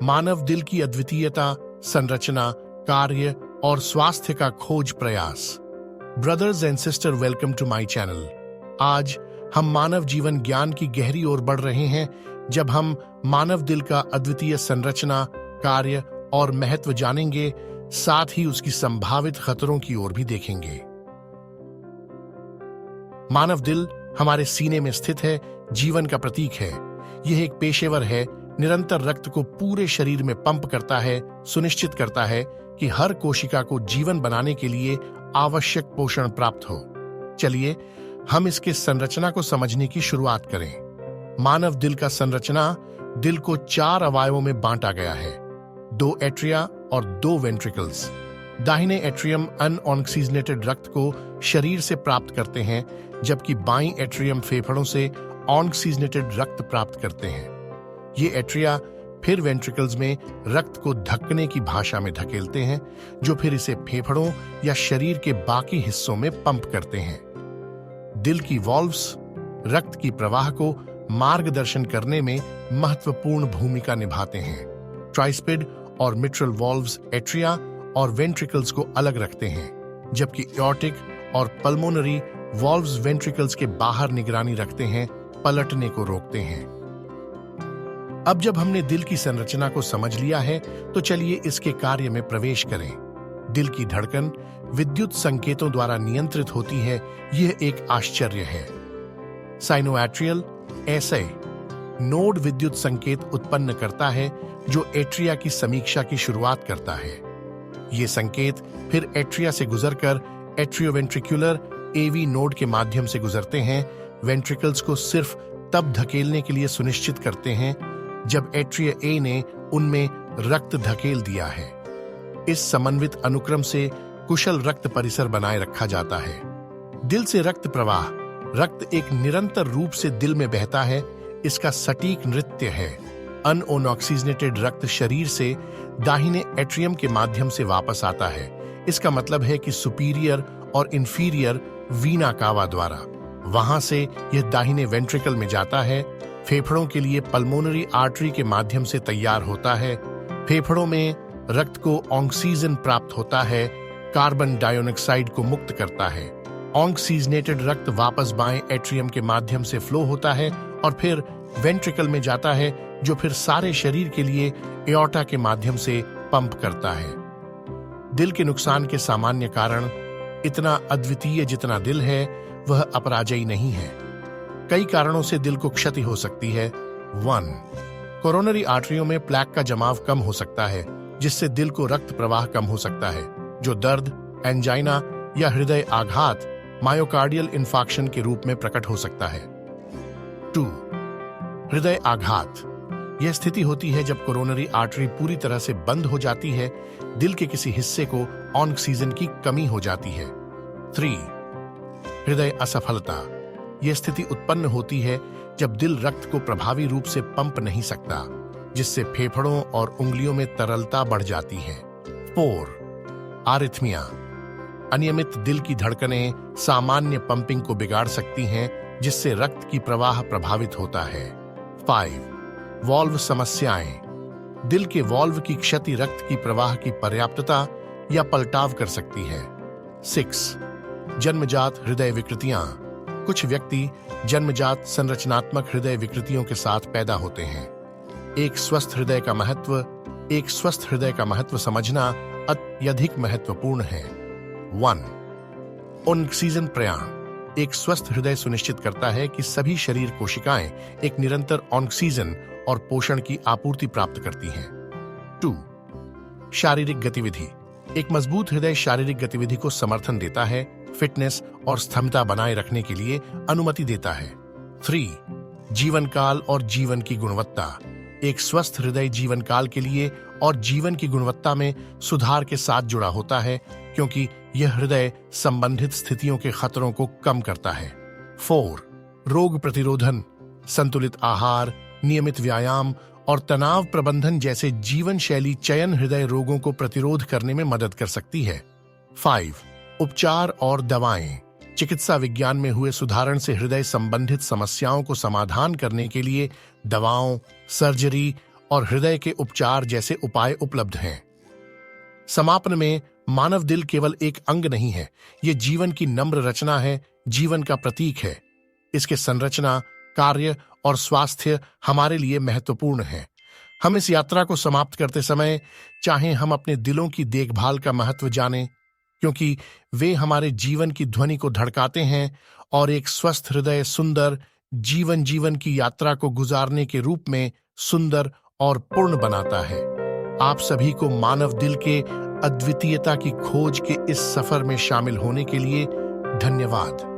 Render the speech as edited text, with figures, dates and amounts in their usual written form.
मानव दिल की अद्वितीयता, संरचना, कार्य और स्वास्थ्य का खोज प्रयास। Brothers and sister, welcome to my channel. आज हम मानव जीवन ज्ञान की गहरी ओर बढ़ रहे हैं, जब हम मानव दिल का अद्वितीय संरचना, कार्य और महत्व जानेंगे, साथ ही उसकी संभावित खतरों की ओर भी देखेंगे। मानव दिल हमारे सीने में स्थित है, जीवन का प्रतीक है। यह एक पेशेवर है, निरंतर रक्त को पूरे शरीर में पंप करता है, सुनिश्चित करता है कि हर कोशिका को जीवन बनाने के लिए आवश्यक पोषण प्राप्त हो। चलिए हम इसके संरचना को समझने की शुरुआत करें। मानव दिल का संरचना, दिल को 4 अवयवों में बांटा गया है, 2 एट्रिया और 2 वेंट्रिकल्स। दाहिने एट्रियम अनऑक्सीजनेटेड रक्त को शरीर से प्राप्त करते हैं, जबकि बाईं एट्रियम फेफड़ों से ऑक्सीजनेटेड रक्त प्राप्त करते हैं। ये एट्रिया फिर वेंट्रिकल्स में रक्त को धक्कने की भाषा में धकेलते हैं, जो फिर इसे फेफड़ों या शरीर के बाकी हिस्सों में पंप करते हैं। दिल की वॉल्व्स रक्त की प्रवाह को मार्गदर्शन करने में महत्वपूर्ण भूमिका निभाते हैं। ट्राइस्पिड और मिट्रल वॉल्व्स एट्रिया और वेंट्रिकल्स को अलग रखते हैं, जबकि एओर्टिक और पल्मोनरी वॉल्व्स वेंट्रिकल्स के बाहर निगरानी रखते हैं, पलटने को रोकते हैं। अब जब हमने दिल की संरचना को समझ लिया है, तो चलिए इसके कार्य में प्रवेश करें। दिल की धड़कन विद्युत संकेतों द्वारा नियंत्रित होती है, यह एक आश्चर्य है। साइनोएट्रियल ऐसे नोड विद्युत संकेत उत्पन्न करता है, जो एट्रिया की समीक्षा की शुरुआत करता है। ये संकेत फिर एट्रिया से गुजरकर एट्रियोवेंट्रिकुलर एवी नोड के माध्यम से गुजरते हैं। वेंट्रिकल्स को सिर्फ तब धकेलने के लिए सुनिश्चित करते हैं जब एट्रिया ए ने उनमें रक्त धकेल दिया है। इस समन्वित अनुक्रम से कुशल रक्त परिसर बनाए रखा जाता है। दिल से रक्त प्रवाह, रक्त एक निरंतर रूप से दिल में बहता है, इसका सटीक नृत्य है। अनऑक्सीजनेटेड रक्त शरीर से दाहिने एट्रियम के माध्यम से वापस आता है। इसका मतलब है कि सुपीरियर और इंफीरियर वीना कावा द्वारा। वहां से यह दाहिने वेंट्रिकल में जाता है, फेफड़ों के लिए पल्मोनरी आर्टरी के माध्यम से तैयार होता है। फेफड़ों में रक्त को ऑक्सीजन प्राप्त होता है, कार्बन डाइऑक्साइड को मुक्त करता है। ऑक्सीजनेटेड रक्त वापस बाएं एट्रियम के माध्यम से फ्लो होता है और फिर वेंट्रिकल में जाता है, जो फिर सारे शरीर के लिए एओर्टा के माध्यम से पंप करता है। दिल के नुकसान के सामान्य कारण इतना अद्वितीय जितना दिल है, वह अपराजयी नहीं है। कई कारणों से दिल को क्षति हो सकती है। 1. कोरोनरी आर्टरियों में प्लेक का जमाव कम हो सकता है, जिससे दिल को रक्त प्रवाह कम हो सकता है, जो दर्द, एंजाइना या हृदय आघात, मायोकार्डियल इंफार्क्शन के रूप में प्रकट हो सकता है। 2. हृदय आघात। यह स्थिति होती है जब कोरोनरी आर्टरी पूरी तरह से बंद हो जाती है, दिल के किसी हिस्से को ऑक्सीजन की कमी हो जाती है। 3. हृदय असफलता। यह स्थिति उत्पन्न होती है जब दिल रक्त को प्रभावी रूप से पंप नहीं सकता, जिससे फेफड़ों और उंगलियों में तरलता बढ़ जाती है। 4. आरिथमिया। अनियमित दिल की धड़कनें सामान्य पंपिंग को बिगाड़ सकती हैं, जिससे रक्त की प्रवाह प्रभावित होता है। 5. वॉल्व समस्याएं। दिल के वॉल्व की क्षति रक्त की प्रवाह की पर्याप्तता या पलटाव कर सकती है। 6. जन्मजात हृदय विकृतियां। कुछ व्यक्ति जन्मजात संरचनात्मक हृदय विकृतियों के साथ पैदा होते हैं। एक स्वस्थ हृदय का महत्व समझना अत्यधिक महत्वपूर्ण है। 1. ऑक्सीजन प्रयाण। एक स्वस्थ हृदय सुनिश्चित करता है कि सभी शरीर कोशिकाएं एक निरंतर ऑक्सीजन और पोषण की आपूर्ति प्राप्त करती हैं। 2. शारीरिक गतिविधि। एक मजबूत हृदय शारीरिक गतिविधि को समर्थन देता है, फिटनेस और स्थिरता बनाए रखने के लिए अनुमति देता है। 3. जीवन काल और जीवन की गुणवत्ता। एक स्वस्थ हृदय जीवन काल के लिए और जीवन की गुणवत्ता में सुधार के साथ जुड़ा होता है, क्योंकि यह हृदय संबंधित स्थितियों के खतरों को कम करता है। 4. रोग प्रतिरोधन। संतुलित आहार, नियमित व्यायाम और तनाव प्रबंधन जैसे जीवन शैली चयन हृदय रोगों को प्रतिरोध करने में मदद कर सकती है। 5. उपचार और दवाएं। चिकित्सा विज्ञान में हुए सुधारण से हृदय संबंधित समस्याओं को समाधान करने के लिए दवाओं, सर्जरी और हृदय के उपचार जैसे उपाय उपलब्ध हैं। समापन में, मानव दिल केवल एक अंग नहीं है, ये जीवन की नम्र रचना है, जीवन का प्रतीक है। इसके संरचना, कार्य और स्वास्थ्य हमारे लिए महत्वपूर्ण है। हम इस यात्रा को समाप्त करते समय चाहे हम अपने दिलों की देखभाल का महत्व जानें, क्योंकि वे हमारे जीवन की ध्वनि को धड़काते हैं और एक स्वस्थ हृदय सुंदर जीवन की यात्रा को गुजारने के रूप में सुंदर और पूर्ण बनाता है। आप सभी को मानव दिल के अद्वितीयता की खोज के इस सफर में शामिल होने के लिए धन्यवाद।